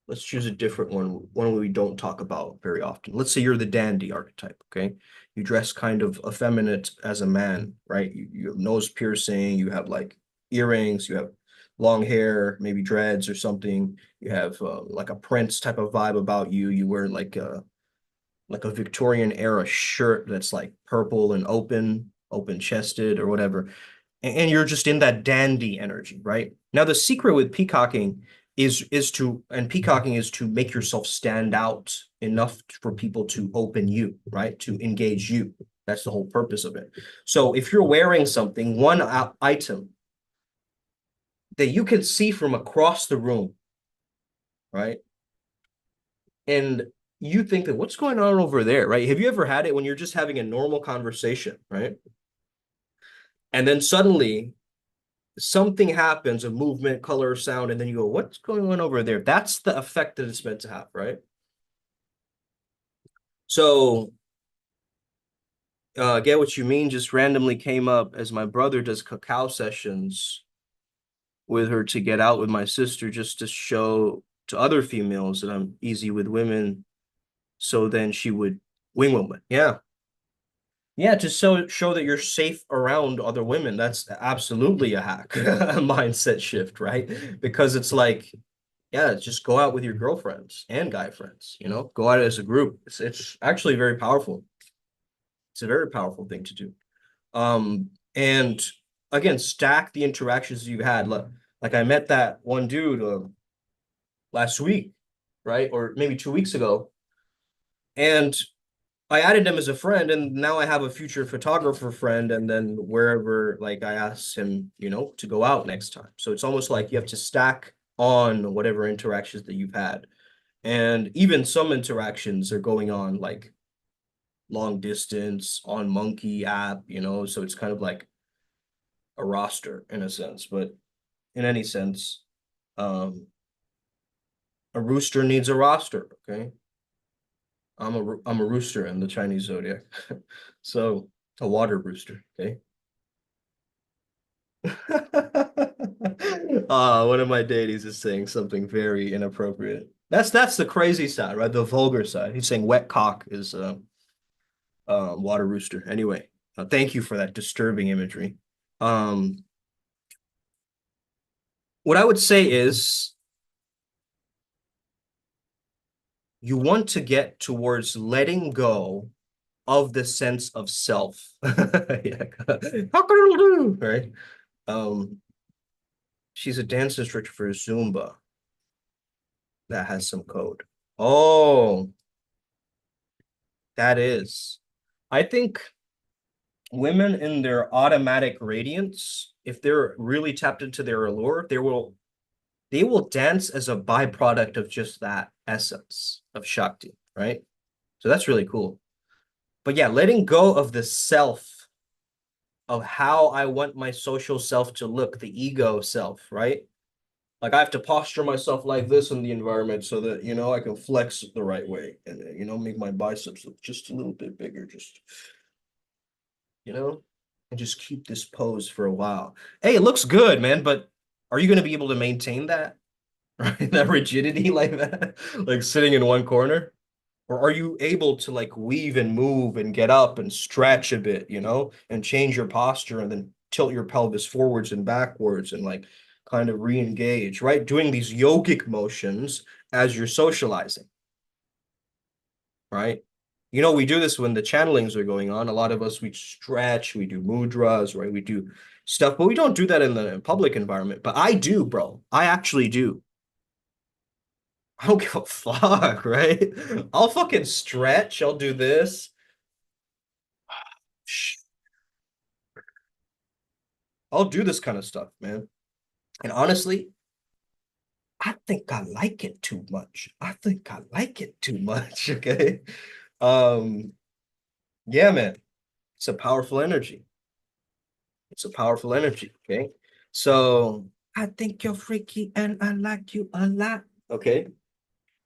let's choose a different one we don't talk about very often. Let's say you're the dandy archetype, okay? You dress kind of effeminate as a man, right? You have nose piercing, you have like earrings, you have long hair, maybe dreads or something. You have like a prince type of vibe about you. You wear like a Victorian era shirt that's like purple and open chested or whatever. And you're just in that dandy energy, right? Now the secret with peacocking peacocking is to make yourself stand out enough for people to open you, right? To engage you. That's the whole purpose of it. So if you're wearing something, one item that you can see from across the room, right? And you think that what's going on over there, right? Have you ever had it when you're just having a normal conversation, right? And then suddenly something happens, a movement, color, sound, and then you go, what's going on over there? That's the effect that it's meant to have, right? So, get what you mean just randomly came up as my brother does cacao sessions with her to get out with my sister just to show to other females that I'm easy with women. So then she would wing woman. Yeah. Yeah, to show that you're safe around other women. That's absolutely a hack, a mindset shift, right? Because it's like, yeah, just go out with your girlfriends and guy friends, go out as a group. It's actually very powerful. It's a very powerful thing to do. And again, stack the interactions you've had. Like I met that one dude last week, right? Or maybe 2 weeks ago. And I added him as a friend, and now I have a future photographer friend. And then wherever, like, I asked him, to go out next time. So it's almost like you have to stack on whatever interactions that you've had. And even some interactions are going on like long distance on Monkey app, so it's kind of like a roster in a sense. But in any sense, um, a rooster needs a roster. Okay. I'm a rooster in the Chinese zodiac. So a water rooster. Okay. One of my deities is saying something very inappropriate. That's the crazy side, right? The vulgar side. He's saying wet cock is water rooster. Anyway, thank you for that disturbing imagery. Um, what I would say is you want to get towards letting go of the sense of self. Yeah. Right? Um, she's a dance instructor for Zumba that has some code. Oh, that is. I think women in their automatic radiance, if they're really tapped into their allure, they will dance as a byproduct of just that essence of Shakti, right? So that's really cool. But yeah, letting go of the self of how I want my social self to look, the ego self, right? Like I have to posture myself like this in the environment so that, I can flex the right way and, make my biceps look just a little bit bigger, just, you know, and just keep this pose for a while. Hey, it looks good, man, but are you going to be able to maintain that? Right? That rigidity like that, like sitting in one corner? Or are you able to like weave and move and get up and stretch a bit, and change your posture and then tilt your pelvis forwards and backwards and like kind of re-engage, right? Doing these yogic motions as you're socializing, right? We do this when the channelings are going on. A lot of us, we stretch, we do mudras, right? We do stuff, but we don't do that in the public environment. But I do, bro. I actually do. I don't give a fuck, right? I'll fucking stretch. I'll do this. I'll do this kind of stuff, man. And honestly, I think I like it too much. I think I like it too much. Okay. Um, yeah, man. It's a powerful energy. It's a powerful energy. Okay. So I think you're freaky and I like you a lot. Okay.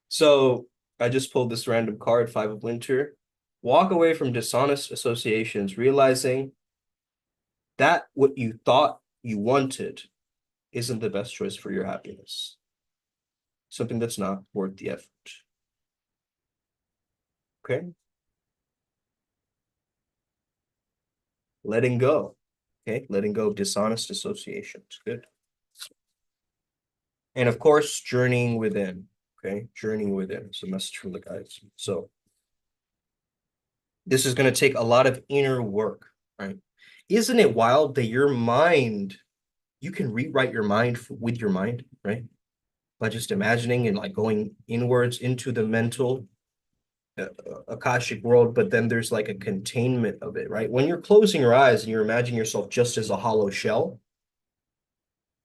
So I just pulled this random card, Five of Winter. Walk away from dishonest associations, realizing that what you thought you wanted isn't the best choice for your happiness. Something that's not worth the effort. Okay. Letting go. Okay. Letting go of dishonest associations. Good. And of course, journeying within. Okay. Journeying within. It's a message from the guides. So this is going to take a lot of inner work, right? Isn't it wild that your mind, you can rewrite your mind with your mind, right? By just imagining and like going inwards into the mental Akashic world, but then there's like a containment of it, right? When you're closing your eyes and you're imagining yourself just as a hollow shell,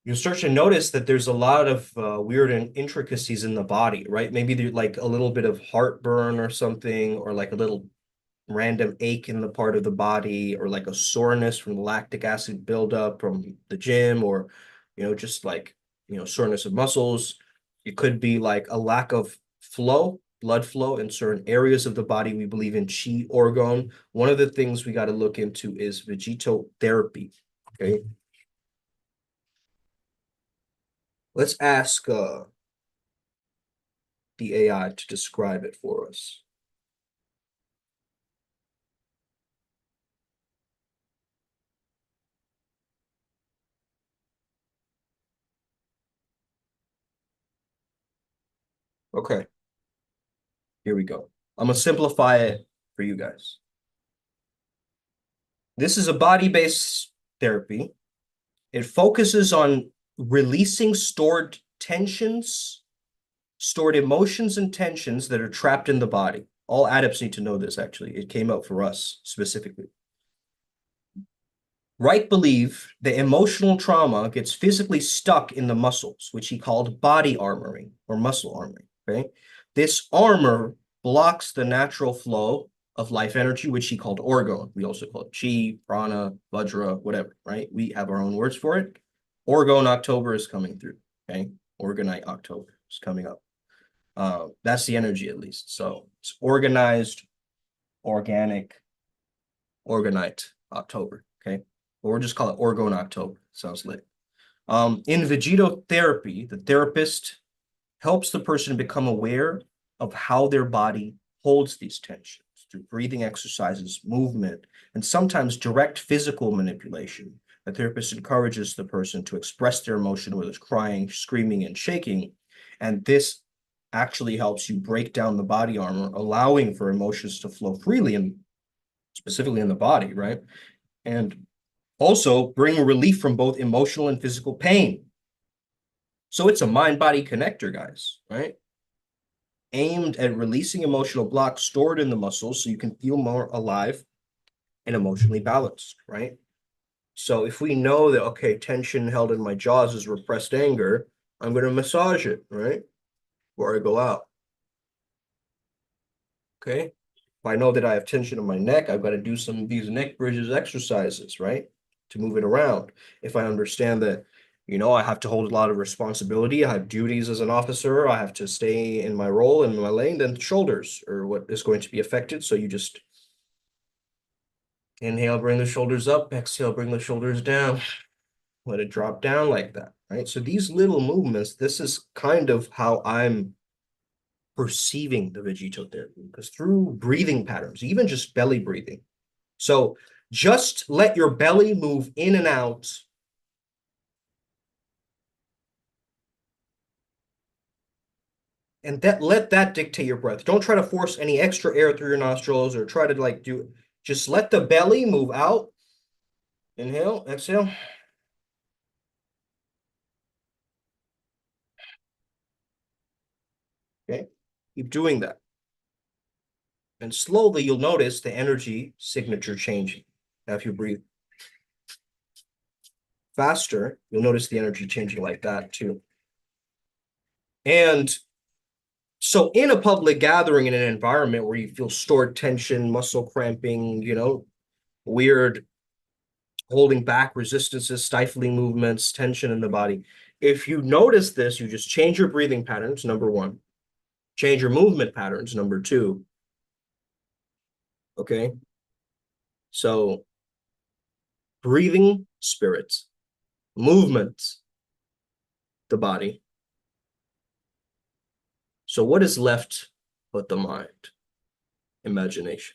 you'll start to notice that there's a lot of weird intricacies in the body, right? Maybe there's like a little bit of heartburn or something, or like a little random ache in the part of the body, or like a soreness from the lactic acid buildup from the gym, or, just like, soreness of muscles. It could be like a lack of flow blood flow in certain areas of the body. We believe in chi orgone. One of the things we got to look into is vegetotherapy. Okay. Let's ask the AI to describe it for us. Okay, here we go. I'm gonna simplify it for you guys. This is a body-based therapy. It focuses on releasing stored tensions, stored emotions and tensions that are trapped in the body. All adepts need to know this, actually. It came out for us specifically. Wright believed the emotional trauma gets physically stuck in the muscles, which he called body armoring or muscle armoring. Okay. This armor blocks the natural flow of life energy, which he called orgone. We also call it chi, prana, vajra, whatever, right? We have our own words for it. Orgone October is coming through. Okay. Orgonite October is coming up. That's the energy, at least. So it's organized, organic, orgonite October. Okay. Or we'll just call it Orgone October. Sounds lit. In vegetotherapy, the therapist helps the person become aware of how their body holds these tensions through breathing exercises, movement, and sometimes direct physical manipulation. The therapist encourages the person to express their emotion, whether it's crying, screaming, and shaking. And this actually helps you break down the body armor, allowing for emotions to flow freely and specifically in the body, right? And also bring relief from both emotional and physical pain. So it's a mind-body connector, guys, right? Aimed at releasing emotional blocks stored in the muscles so you can feel more alive and emotionally balanced, right? So if we know that, okay, tension held in my jaws is repressed anger, I'm going to massage it, right? Before I go out. Okay. If I know that I have tension in my neck, I've got to do some of these neck bridges exercises, right? To move it around. If I understand that, I have to hold a lot of responsibility, I have duties as an officer, I have to stay in my role, in my lane, then shoulders are what is going to be affected. So you just inhale, bring the shoulders up, exhale, bring the shoulders down, let it drop down like that, right? So these little movements, this is kind of how I'm perceiving the vegetotherapy, because through breathing patterns, even just belly breathing. So just let your belly move in and out. And let that dictate your breath. Don't try to force any extra air through your nostrils or try to just let the belly move out. Inhale, exhale. Okay. Keep doing that. And slowly you'll notice the energy signature changing. Now, if you breathe faster, you'll notice the energy changing like that too. And so in a public gathering, in an environment where you feel stored tension, muscle cramping, weird holding back resistances, stifling movements, tension in the body. If you notice this, you just change your breathing patterns, number one. Change your movement patterns, number two. Okay. So breathing, spirits, movement, the body. So what is left but the mind? Imagination.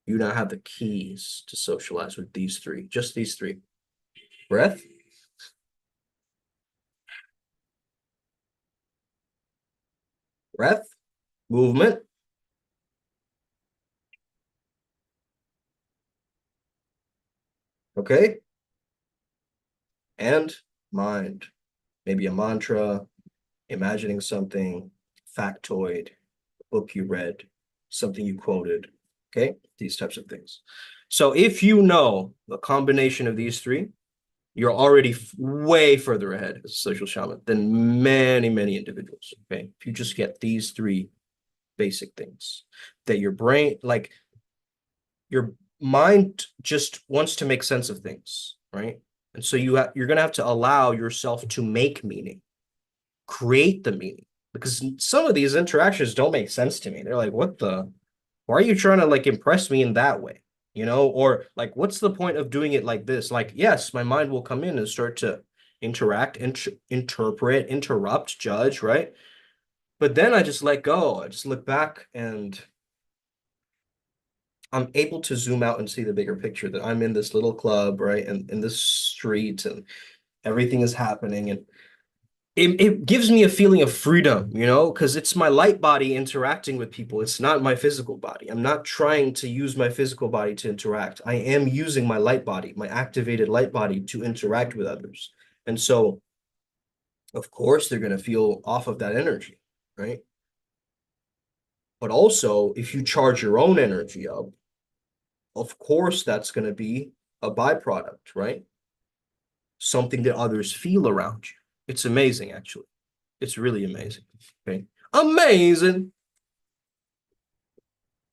You now have the keys to socialize with these three, just these three. Breath, breath, movement, okay, and mind. Maybe a mantra, imagining something, factoid, book you read, something you quoted, okay? These types of things. So if you know the combination of these three, you're already way further ahead as a social shaman than many, many individuals, okay? If you just get these three basic things that your brain, like your mind just wants to make sense of things, right? And so you're going to have to allow yourself to make meaning, create the meaning. because some of these interactions don't make sense to me. They're like, what the? Why are you trying to like impress me in that way? You know, or like, what's the point of doing it like this? Like, yes, my mind will come in and start to interact, interpret, interrupt, judge, right? But then I just let go. I just look back and I'm able to zoom out and see the bigger picture that I'm in this little club, right? And in this street and everything is happening. And it gives me a feeling of freedom, you know, because it's my light body interacting with people. It's not my physical body. I'm not trying to use my physical body to interact. I am using my light body, my activated light body to interact with others. And so, of course, they're going to feel off of that energy, right? But also, if you charge your own energy up, of course, that's going to be a byproduct, right? Something that others feel around you. It's amazing, actually. It's really amazing. Okay. Amazing.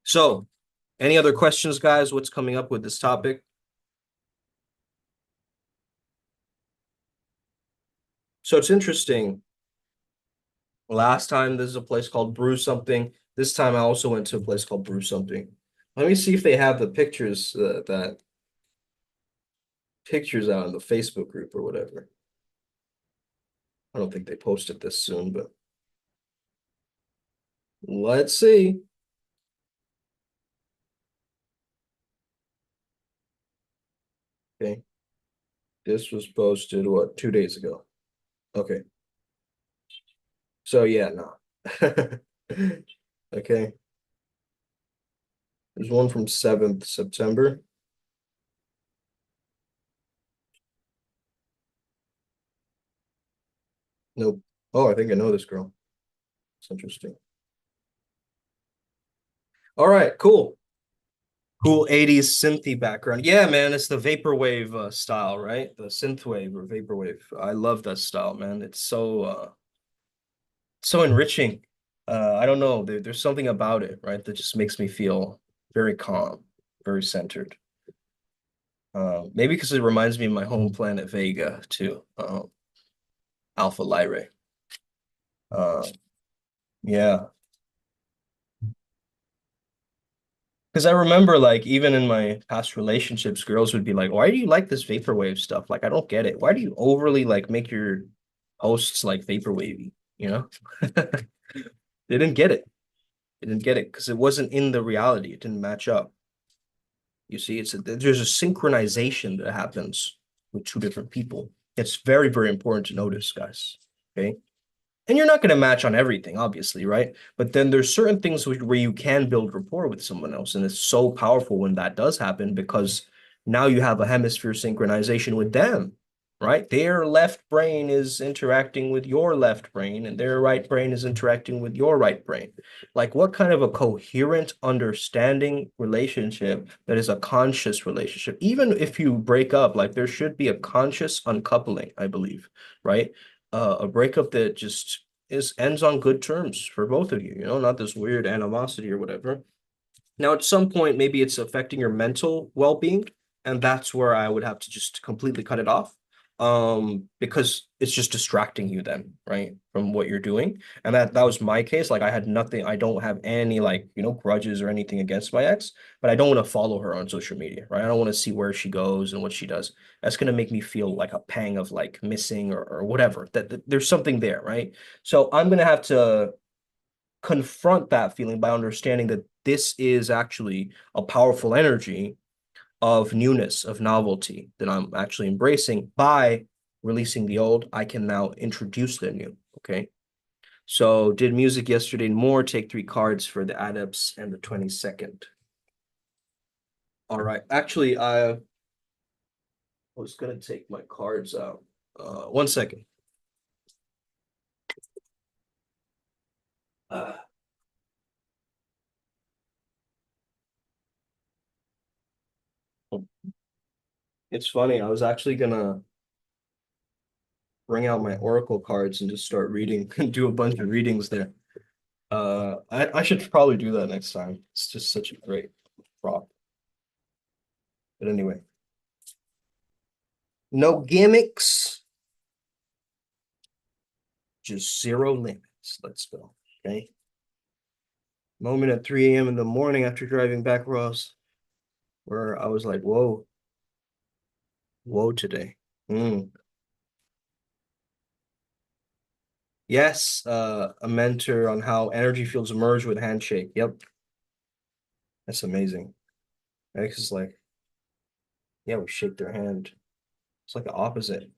So, any other questions, guys? What's coming up with this topic? So it's interesting. Last time there's a place called Brew Something. This time I also went to a place called Brew Something. Let me see if they have the pictures that pictures out in the Facebook group or whatever. I don't think they posted this soon, but let's see. Okay. This was posted what, 2 days ago. Okay. So yeah, no. Okay. There's one from 7th September. Nope. Oh, I think I know this girl. It's interesting. All right, cool. Cool 80s synthy background. Yeah, man, it's the vaporwave style, right? The synthwave or vaporwave. I love that style, man. It's so enriching. I don't know. There's something about it, right, that just makes me feel very calm, very centered. Maybe because it reminds me of my home planet Vega too. Alpha Lyrae. Uh, yeah. Because I remember, like, even in my past relationships, girls would be like, "Why do you like this vaporwave stuff? Like, I don't get it. Why do you overly like make your posts like vaporwavy? You know?" They didn't get it. They didn't get it because it wasn't in the reality. It didn't match up. You see, there's a synchronization that happens with two different people. It's very, very important to notice, guys. Okay. And you're not going to match on everything, obviously, right? But then there's certain things where you can build rapport with someone else. And it's so powerful when that does happen because now you have a hemisphere synchronization with them, right? Their left brain is interacting with your left brain, and their right brain is interacting with your right brain. Like, what kind of a coherent, understanding relationship that is a conscious relationship? Even if you break up, like, there should be a conscious uncoupling, I believe, right? A breakup that just is ends on good terms for both of you, you know, not this weird animosity or whatever. Now, at some point, maybe it's affecting your mental well-being, and that's where I would have to just completely cut it off. Because it's just distracting you then, right, from what you're doing. And that was my case. Like I had nothing, I don't have any like, you know, grudges or anything against my ex, but I don't want to follow her on social media, right? I don't want to see where she goes and what she does. That's gonna make me feel like a pang of like missing or whatever. That there's something there, right? So I'm gonna have to confront that feeling by understanding that this is actually a powerful energy of newness, of novelty that I'm actually embracing by releasing the old. I can now introduce the new. Okay. So did music yesterday more, take 3 cards for the adepts and the 22nd. All right. Actually, I was gonna take my cards out. 1 second. Uh, it's funny. I was actually gonna bring out my oracle cards and just start reading and do a bunch of readings there. I should probably do that next time. It's just such a great prop. But anyway, no gimmicks, just zero limits. Let's go. Okay. Moment at 3 a.m. in the morning after driving back, Ross, where I was like, whoa, whoa today. Mm. Yes, a mentor on how energy fields merge with handshake. Yep. That's amazing. X is like, yeah, we shake their hand. It's like the opposite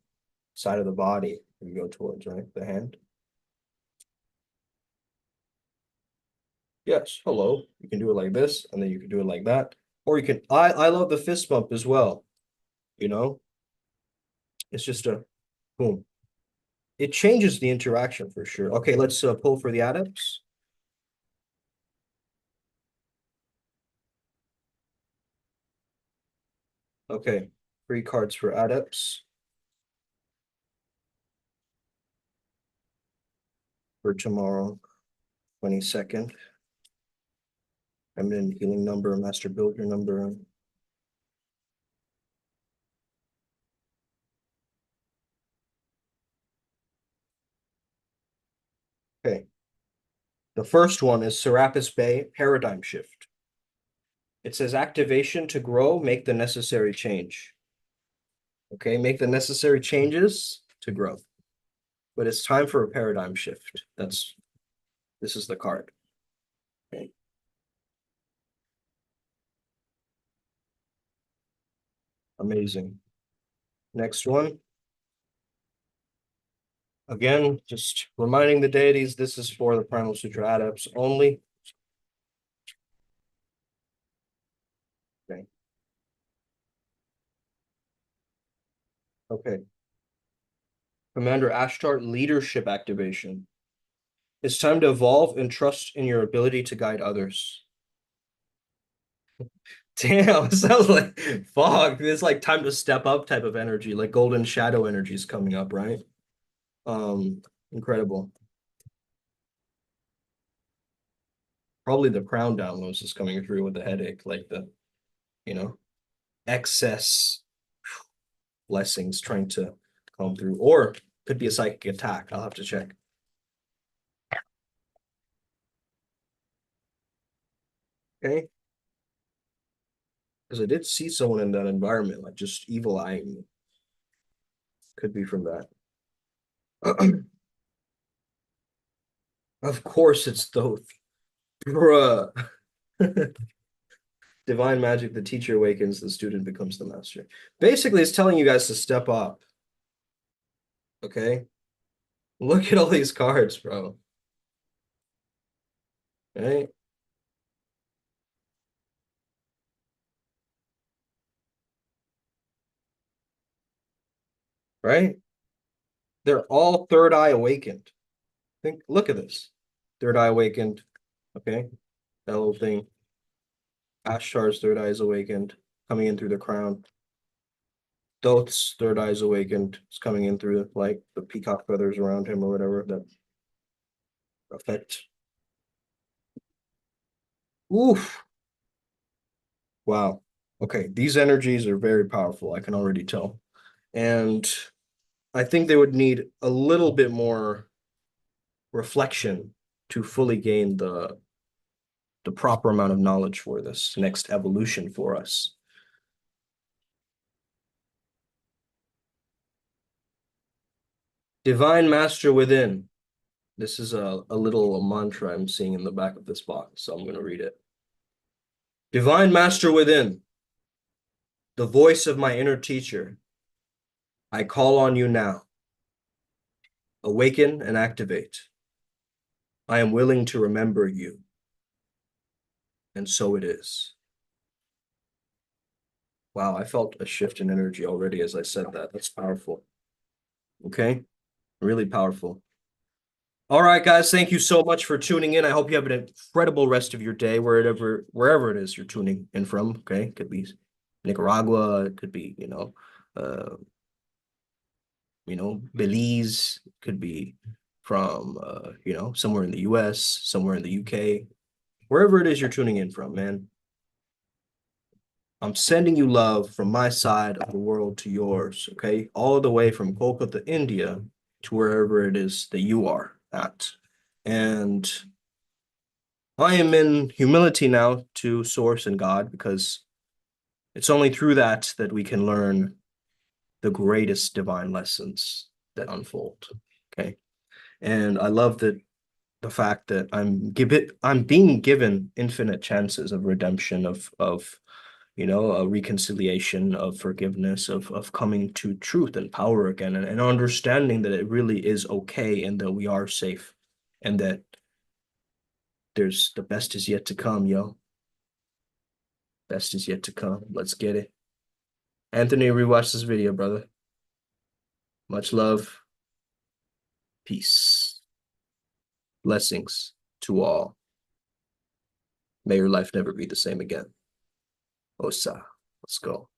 side of the body we go towards, right? The hand. Yes, hello. You can do it like this, and then you can do it like that. Or you can, I love the fist bump as well. You know, it's just a boom. It changes the interaction for sure. Okay, let's pull for the adepts. Okay, 3 cards for adepts for tomorrow, 22nd. Feminine healing number, master builder number. Okay. The first one is Serapis Bay Paradigm Shift. It says activation to grow, make the necessary change. Okay, make the necessary changes to grow. But it's time for a paradigm shift. This is the card. Okay. Amazing. Next one. Again, just reminding the deities, this is for the Primal Sutra adepts only. Okay. Okay. Commander Ashtar, leadership activation. It's time to evolve and trust in your ability to guide others. Damn, it sounds like fog. It's like time to step up type of energy, like golden shadow energy is coming up, right? Um, Incredible. Probably the crown downloads is coming through with the headache, like the, you know, excess blessings trying to come through, or could be a psychic attack. I'll have to check. Okay. Because I did see someone in that environment, like just evil eyeing me. Could be from that. Of course it's Thoth. Bruh. Divine magic, the teacher awakens, the student becomes the master. Basically, it's telling you guys to step up. Okay? Look at all these cards, bro. Right? Right? They're all third eye awakened. Think, look at this. Third eye awakened. Okay? That little thing. Ashtar's third eye is awakened, coming in through the crown. Thoth's third eye is awakened. It's coming in through like the peacock feathers around him or whatever that effect. Oof. Wow. Okay, these energies are very powerful. I can already tell. And I think they would need a little bit more reflection to fully gain the proper amount of knowledge for this next evolution for us. Divine Master Within. This is a little mantra I'm seeing in the back of this box, so I'm going to read it. Divine Master Within, the voice of my inner teacher, I call on you now. Awaken and activate. I am willing to remember you. And so it is. Wow, I felt a shift in energy already as I said that. That's powerful. Okay, really powerful. All right, guys, thank you so much for tuning in. I hope you have an incredible rest of your day, wherever it is you're tuning in from. Okay, it could be Nicaragua, it could be, Belize, it could be from, somewhere in the US, somewhere in the UK, wherever it is you're tuning in from, man. I'm sending you love from my side of the world to yours, okay? All the way from Kolkata, India, to wherever it is that you are at. And I am in humility now to Source and God, because it's only through that that we can learn the greatest divine lessons that unfold. Okay. And I love that the fact that I'm being given infinite chances of redemption, of a reconciliation, of forgiveness, of coming to truth and power again, and understanding that it really is okay and that we are safe, and that there's the best is yet to come, yo. Best is yet to come. Let's get it. Anthony, rewatch this video, brother. Much love. Peace. Blessings to all. May your life never be the same again. Osa. Let's go.